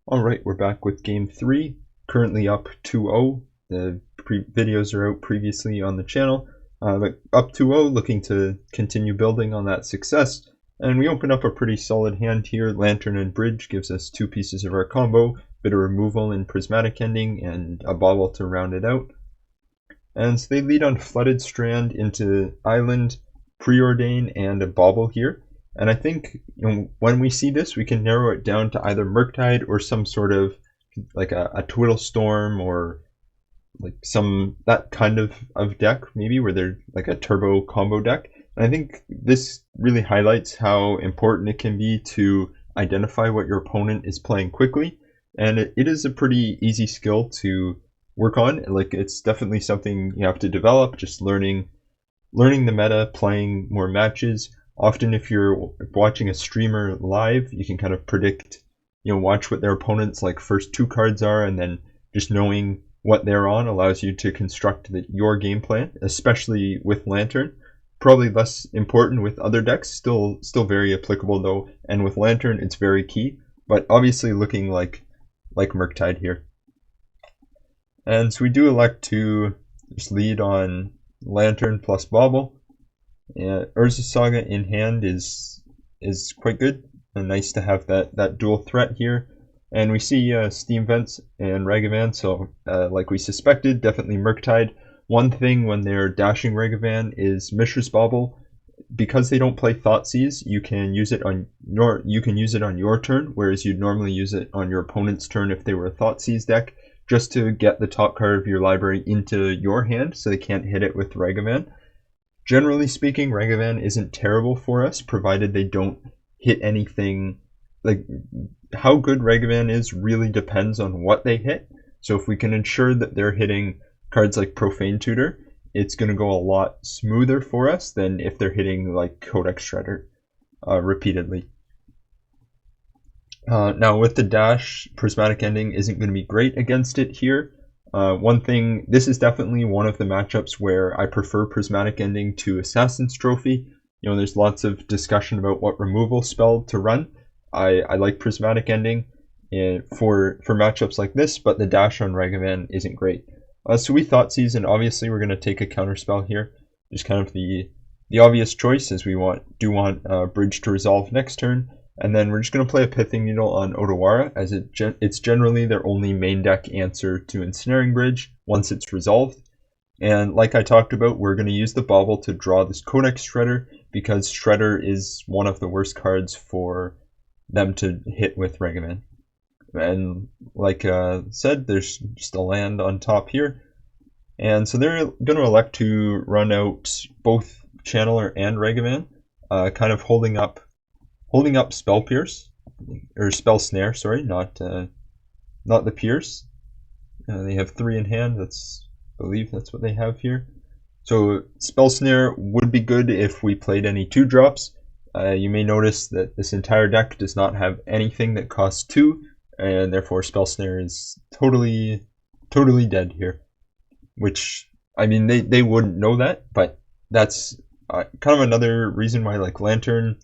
Alright, we're back with game 3, currently up 2-0. The videos are out previously on the channel, but up 2-0, looking to continue building on that success. And we open up a pretty solid hand here. Lantern and Bridge gives us two pieces of our combo, bit of removal and Prismatic Ending, and a bauble to round it out. And so they lead on Flooded Strand into Island, Preordain, and a bauble here. And I think when we see this, we can narrow it down to either Murktide or some sort of like a Twiddle Storm or like that kind of deck, maybe where they're like a turbo combo deck. And I think this really highlights how important it can be to identify what your opponent is playing quickly. And it is a pretty easy skill to work on. Like, it's definitely something you have to develop, just learning the meta, playing more matches. Often if you're watching a streamer live, you can kind of predict, watch what their opponent's like first two cards are, and then just knowing what they're on allows you to construct your game plan, especially with Lantern. Probably less important with other decks, still very applicable though, and with Lantern it's very key, but obviously looking like Murktide here. And so we do elect to just lead on Lantern plus Bauble. Urza Saga in hand is quite good, and nice to have that dual threat here. And we see Steam Vents and Ragavan, so like we suspected, definitely Murktide. One thing when they're dashing Ragavan is Mishra's Bauble. Because they don't play Thoughtseize, you can use it on your turn, whereas you'd normally use it on your opponent's turn if they were a Thoughtseize deck, just to get the top card of your library into your hand so they can't hit it with Ragavan. Generally speaking, Ragavan isn't terrible for us, provided they don't hit anything. Like, how good Ragavan is really depends on what they hit. So if we can ensure that they're hitting cards like Profane Tutor, it's going to go a lot smoother for us than if they're hitting like Codex Shredder repeatedly. Now with the dash, Prismatic Ending isn't going to be great against it here. One thing, this is definitely one of the matchups where I prefer Prismatic Ending to Assassin's Trophy. There's lots of discussion about what removal spell to run. I like Prismatic Ending for matchups like this, but the dash on Ragavan isn't great. So we Thoughtseize, and obviously we're going to take a counterspell here. Just kind of the obvious choice, as we want Bridge to resolve next turn. And then we're just going to play a Pithing Needle on Otawara, as it's generally their only main deck answer to Ensnaring Bridge once it's resolved. And like I talked about, we're going to use the Bauble to draw this Codex Shredder, because Shredder is one of the worst cards for them to hit with Ragavan. And like said, there's just a land on top here. And so they're going to elect to run out both Channeler and Ragavan, kind of holding up Spell Pierce, or Spell Snare, sorry, not the Pierce. They have 3 in hand. I believe that's what they have here. So Spell Snare would be good if we played any 2-drops. You may notice that this entire deck does not have anything that costs 2, and therefore Spell Snare is totally dead here. Which, I mean, they wouldn't know that, but that's kind of another reason why like Lantern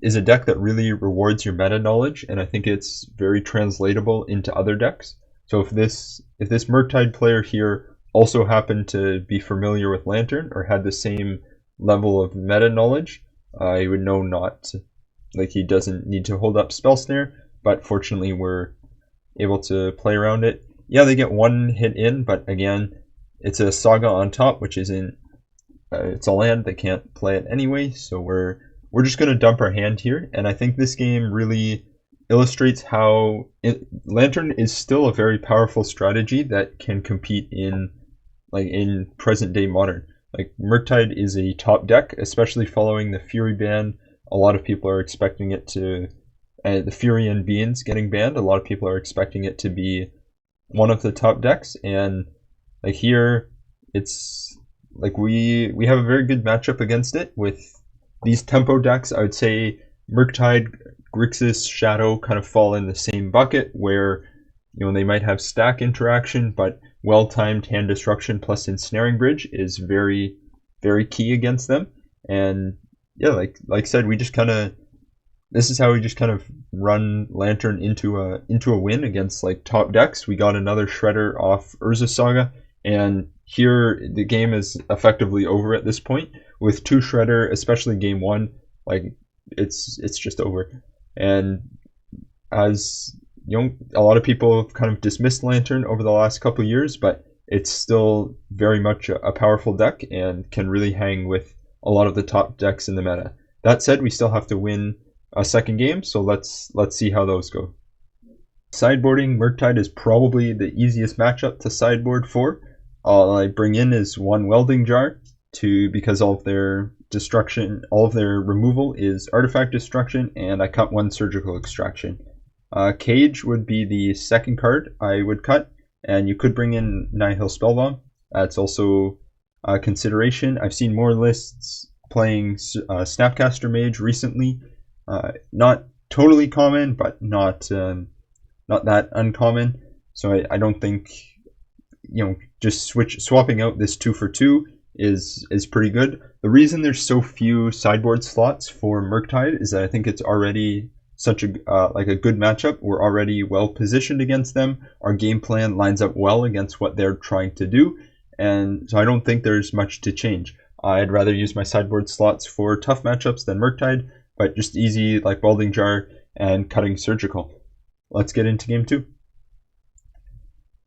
is a deck that really rewards your meta knowledge, and I think it's very translatable into other decks. So if this Murktide player here also happened to be familiar with Lantern or had the same level of meta knowledge, he would know he doesn't need to hold up Spell Snare, but fortunately we're able to play around it. Yeah, they get 1 hit in, but again, it's a Saga on top, which isn't, it's a land, they can't play it anyway, so we're just going to dump our hand here. And I think this game really illustrates how Lantern is still a very powerful strategy that can compete in present day Modern. Like, Murktide is a top deck, especially following the Fury ban. A lot of people are expecting it to, the Fury and Beans getting banned, a lot of people are expecting it to be one of the top decks. And like here, it's like we have a very good matchup against it with these tempo decks. I would say Murktide, Grixis, Shadow kind of fall in the same bucket, where they might have stack interaction, but well-timed hand disruption plus Ensnaring Bridge is very, very key against them. And yeah, like I said, we just kind of this is how we just kind of run Lantern into a win against like top decks. We got another Shredder off Urza Saga, and here the game is effectively over at this point. With 2 Shredder, especially game 1, like it's just over. And as you know, a lot of people have kind of dismissed Lantern over the last couple of years, but it's still very much a powerful deck and can really hang with a lot of the top decks in the meta. That said, we still have to win a second game, so let's see how those go. Sideboarding, Murktide is probably the easiest matchup to sideboard for. All I bring in is 1 welding jar because all of their destruction, all of their removal is artifact destruction, and I cut 1 surgical extraction. Cage would be the second card I would cut, and you could bring in Nihil Spellbomb. That's also a consideration. I've seen more lists playing Snapcaster Mage recently. Not totally common, but not that uncommon. So I don't think, just swapping out this 2 for 2 is pretty good. The reason there's so few sideboard slots for Murktide is that I think it's already such a good matchup. We're already well positioned against them. Our game plan lines up well against what they're trying to do, and so I don't think there's much to change. I'd rather use my sideboard slots for tough matchups than Murktide, but just easy like Welding Jar and Cutting Surgical. Let's get into game 2.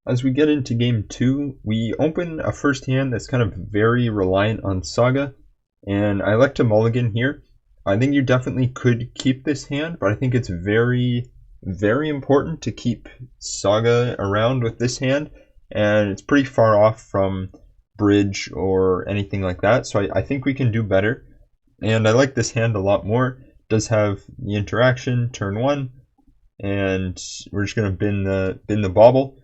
As we get into game 2, we open a first hand that's kind of very reliant on Saga, and I like to mulligan here. I think you definitely could keep this hand, but I think it's very, very important to keep Saga around with this hand, and it's pretty far off from Bridge or anything like that, so I think we can do better. And I like this hand a lot more. It does have the interaction, turn 1, and we're just going to bin the bauble.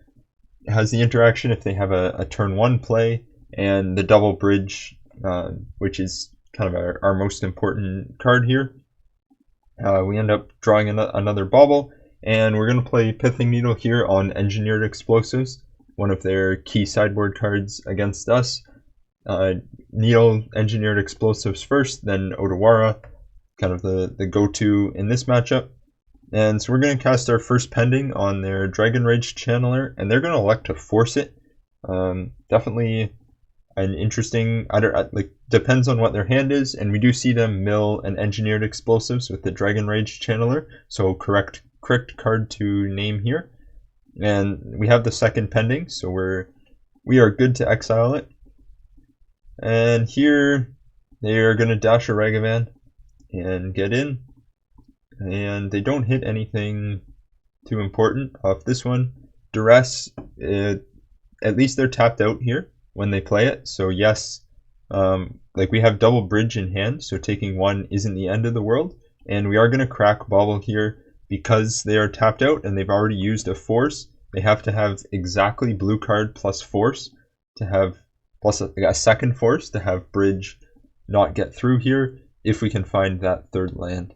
It has the interaction if they have a turn 1 play, and the double bridge, which is kind of our most important card here. We end up drawing another bauble, and we're going to play Pithing Needle here on Engineered Explosives, one of their key sideboard cards against us. Needle Engineered Explosives first, then Odawara, kind of the go-to in this matchup. And so we're going to cast our first Pending on their Dragon Rage Channeler, and they're going to elect to force it. Definitely an interesting, depends on what their hand is, and we do see them mill an Engineered Explosives with the Dragon Rage Channeler, so correct card to name here. And we have the second Pending, so we are good to exile it. And here they are going to dash a Ragavan and get in, and they don't hit anything too important off this one. Duress, at least they're tapped out here when they play it, so yes, we have double bridge in hand, so taking 1 isn't the end of the world, and we are going to crack Bauble here because they are tapped out and they've already used a force. They have to have exactly blue card plus force to have, plus a second force to have bridge not get through here if we can find that third land.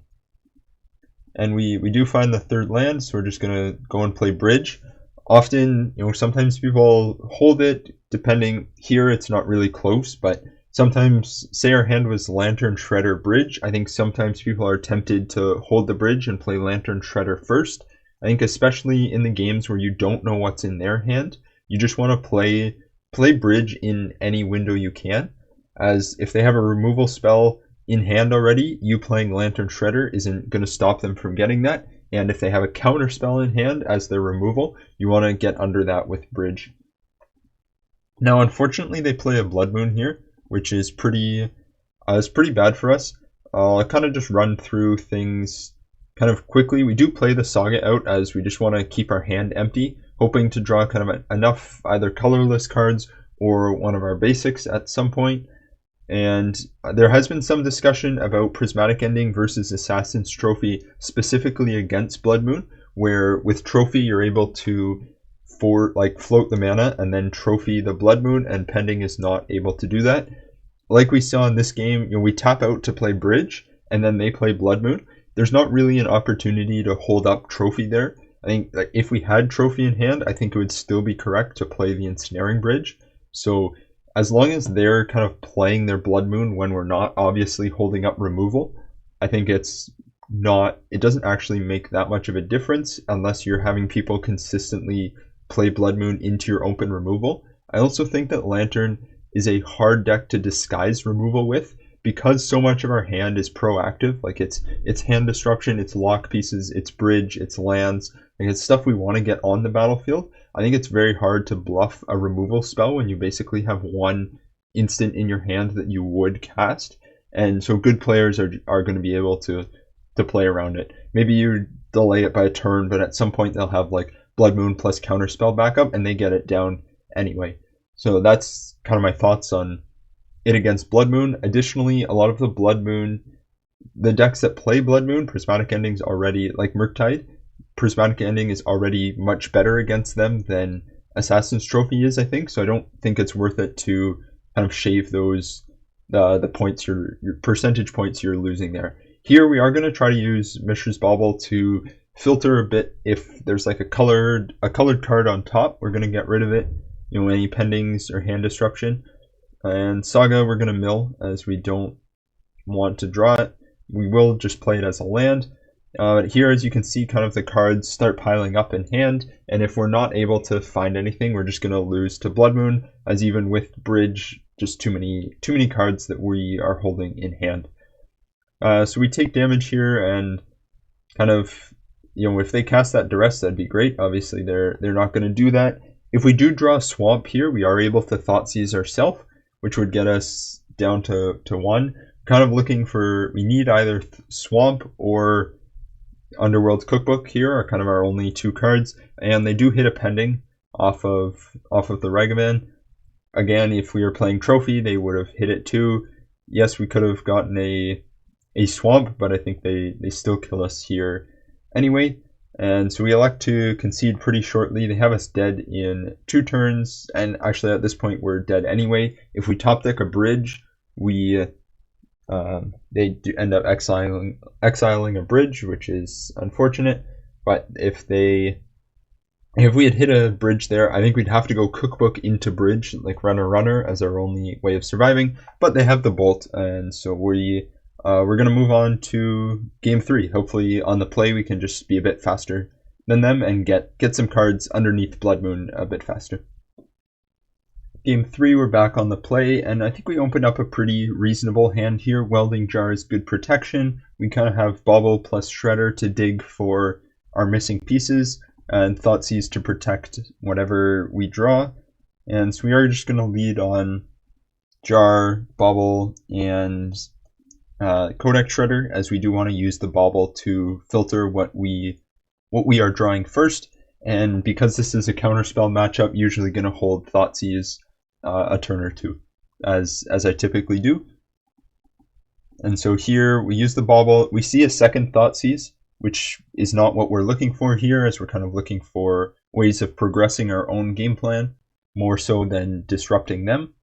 And we do find the third land, so we're just going to go and play bridge. Often, sometimes people hold it, depending, here it's not really close, but sometimes, say our hand was Lantern, Shredder, Bridge, I think sometimes people are tempted to hold the bridge and play Lantern, Shredder first. I think especially in the games where you don't know what's in their hand, you just want to play bridge in any window you can, as if they have a removal spell in hand already, you playing Lantern Shredder isn't going to stop them from getting that. And if they have a counter spell in hand as their removal, you want to get under that with bridge. Now, unfortunately, they play a Blood Moon here, which is pretty bad for us. I'll kind of just run through things kind of quickly. We do play the Saga out as we just want to keep our hand empty, hoping to draw kind of enough either colorless cards or one of our basics at some point. And there has been some discussion about Prismatic Ending versus Assassin's Trophy, specifically against Blood Moon, where with Trophy you're able to float the mana and then Trophy the Blood Moon, and Pending is not able to do that. Like we saw in this game, we tap out to play Bridge, and then they play Blood Moon. There's not really an opportunity to hold up Trophy there. I think if we had Trophy in hand, I think it would still be correct to play the Ensnaring Bridge. So as long as they're kind of playing their Blood Moon when we're not obviously holding up removal, I think it's it doesn't actually make that much of a difference unless you're having people consistently play Blood Moon into your open removal. I also think that Lantern is a hard deck to disguise removal with, because so much of our hand is proactive. Like it's hand disruption, it's lock pieces, it's bridge, it's lands, like it's stuff we want to get on the battlefield. I think it's very hard to bluff a removal spell when you basically have one instant in your hand that you would cast. And so good players are going to be able to play around it. Maybe you delay it by a turn, but at some point they'll have like Blood Moon plus Counterspell backup and they get it down anyway. So that's kind of my thoughts on it against Blood Moon. Additionally, a lot of the decks that play Blood Moon, Prismatic Ending's already, like Murktide, Prismatic Ending is already much better against them than Assassin's Trophy is, I think. So I don't think it's worth it to kind of shave those the points your percentage points you're losing there. Here we are going to try to use Mishra's Bauble to filter a bit. If there's like a colored card on top, we're going to get rid of it. You know, any pendings or hand disruption. And Saga we're going to mill, as we don't want to draw it. We will just play it as a land. Here, as you can see, kind of the cards start piling up in hand, and if we're not able to find anything, we're just going to lose to Blood Moon, as even with Bridge, just too many cards that we are holding in hand. So we take damage here, and kind of, you know, if they cast that Duress, that'd be great. Obviously, they're not going to do that. If we do draw a Swamp here, we are able to Thoughtseize ourselves, which would get us down to 1. Kind of looking for, we need either Swamp or Underworld's Cookbook here are kind of our only two cards, and they do hit a pending off of the Ragavan. Again, if we were playing Trophy, they would have hit it too. Yes, we could have gotten a Swamp, but I think they still kill us here anyway. And so we elect to concede pretty shortly. They have us dead in 2 turns, and actually at this point we're dead anyway. If we top deck a Bridge, they do end up exiling a Bridge, which is unfortunate. But if we had hit a Bridge there, I think we'd have to go Cookbook into Bridge, like runner as our only way of surviving. But they have the Bolt, and so we're going to move on to game 3. Hopefully on the play we can just be a bit faster than them and get some cards underneath Blood Moon a bit faster. Game 3, we're back on the play, and I think we opened up a pretty reasonable hand here. Welding Jar is good protection. We kind of have Bauble plus Shredder to dig for our missing pieces, and Thoughtseize to protect whatever we draw. And so we are just going to lead on Jar, Bauble, and Codex Shredder, as we do want to use the Bauble to filter what we are drawing first. And because this is a counterspell matchup, usually going to hold Thoughtseize a turn or two, as I typically do. And so here we use the Bauble. We see a second Thoughtseize, which is not what we're looking for here, as we're kind of looking for ways of progressing our own game plan, more so than disrupting them.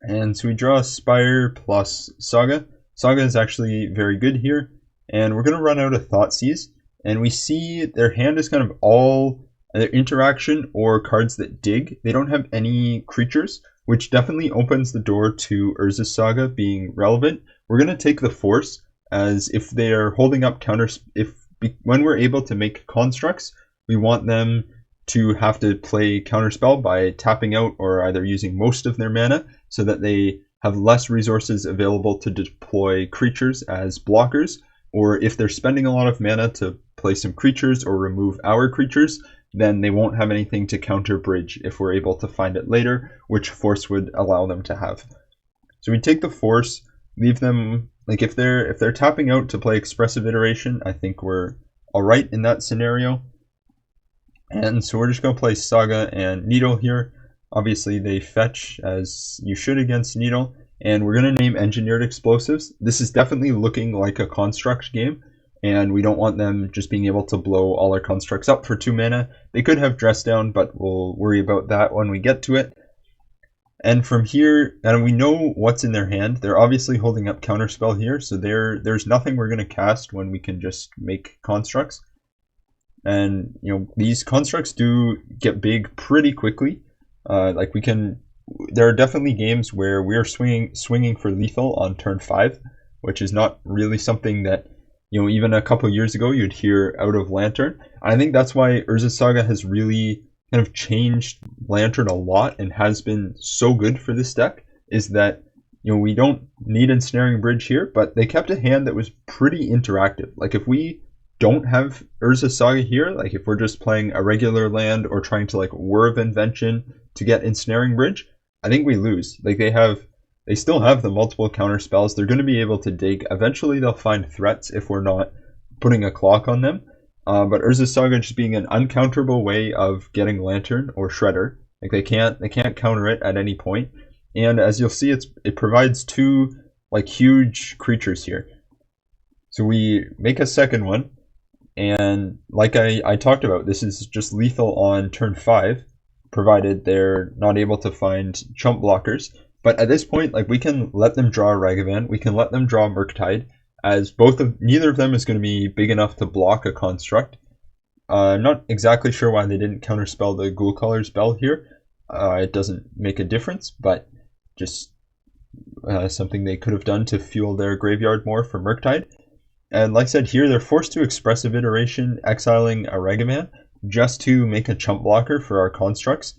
And so we draw a Spire plus Saga. Saga is actually very good here, and we're going to run out of Thoughtseize, and we see their hand is kind of all either interaction or cards that dig. They don't have any creatures, which definitely opens the door to Urza's Saga being relevant. We're going to take the Force, as if they are holding up when we're able to make constructs, we want them to have to play Counterspell by tapping out or either using most of their mana, so that they have less resources available to deploy creatures as blockers, or if they're spending a lot of mana to play some creatures or remove our creatures, then they won't have anything to counter Bridge if we're able to find it later, which Force would allow them to have. So we take the Force, leave them, like if they're tapping out to play Expressive Iteration, I think we're alright in that scenario. And so we're just going to play Saga and Needle here. Obviously they fetch, as you should against Needle, and we're going to name Engineered Explosives. This is definitely looking like a construct game, and we don't want them just being able to blow all our constructs up for 2 mana. They could have Dress Down, but we'll worry about that when we get to it. And from here, and we know what's in their hand. They're obviously holding up Counterspell here, so there's nothing we're going to cast when we can just make constructs. And you know, these constructs do get big pretty quickly. There are definitely games where we're swinging for lethal on turn 5, which is not really something that even a couple years ago, you'd hear out of Lantern. I think that's why Urza Saga has really kind of changed Lantern a lot and has been so good for this deck, is that we don't need Ensnaring Bridge here, but they kept a hand that was pretty interactive. Like if we don't have Urza Saga here, like if we're just playing a regular land or trying to like Whir of Invention to get Ensnaring Bridge, I think we lose. Like they still have the multiple counter spells. They're going to be able to dig. Eventually they'll find threats if we're not putting a clock on them. But Urza Saga just being an uncounterable way of getting Lantern or Shredder. Like they can't counter it at any point. And as you'll see, it provides two like huge creatures here. So we make a second one, and like I talked about, this is just lethal on turn 5, provided they're not able to find chump blockers. But at this point, like we can let them draw a Ragavan, we can let them draw Murktide, as neither of them is going to be big enough to block a construct. Not exactly sure why they didn't counterspell the Ghoul Caller's spell here. It doesn't make a difference, but just something they could have done to fuel their graveyard more for Murktide. And like I said, here they're forced to Expressive Iteration, exiling a Ragavan just to make a chump blocker for our constructs,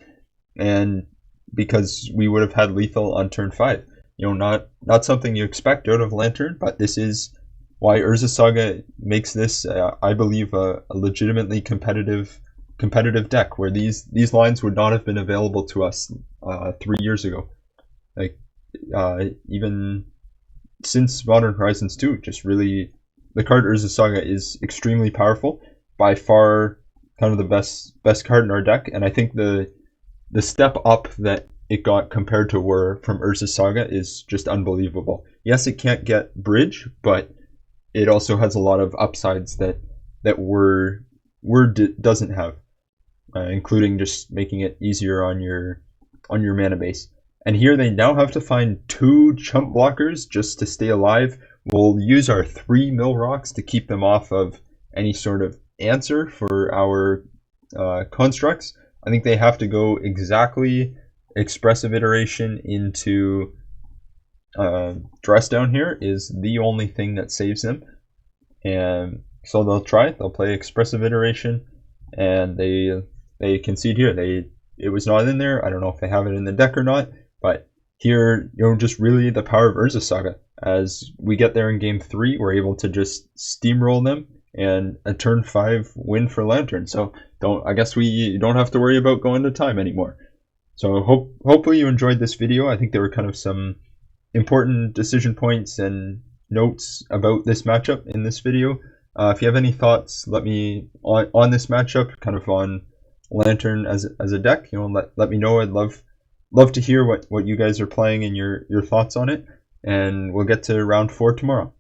and because we would have had lethal on turn 5. Not something you expect out of Lantern, but this is why Urza Saga makes this, I believe, a legitimately competitive deck, where these lines would not have been available to us 3 years ago. Like even since Modern Horizons 2, just really the card Urza Saga is extremely powerful, by far kind of the best card in our deck, and I think the step up that it got compared to Whir from Urza Saga is just unbelievable. Yes, it can't get Bridge, but it also has a lot of upsides that Whir doesn't have, including just making it easier on your mana base. And here they now have to find 2 chump blockers just to stay alive. We'll use our 3 mill rocks to keep them off of any sort of answer for our constructs. I think they have to go exactly Expressive Iteration into Dress Down here is the only thing that saves them. And so they'll play Expressive Iteration, and they concede here. It was not in there. I don't know if they have it in the deck or not, but here, just really the power of Urza Saga. As we get there in game 3, we're able to just steamroll them and a turn 5 win for Lantern. So I guess we don't have to worry about going to time anymore. So hopefully you enjoyed this video. I think there were kind of some important decision points and notes about this matchup in this video. If you have any thoughts, let me on this matchup, kind of on Lantern as a deck, let me know. I'd love to hear what you guys are playing and your thoughts on it. And we'll get to round 4 tomorrow.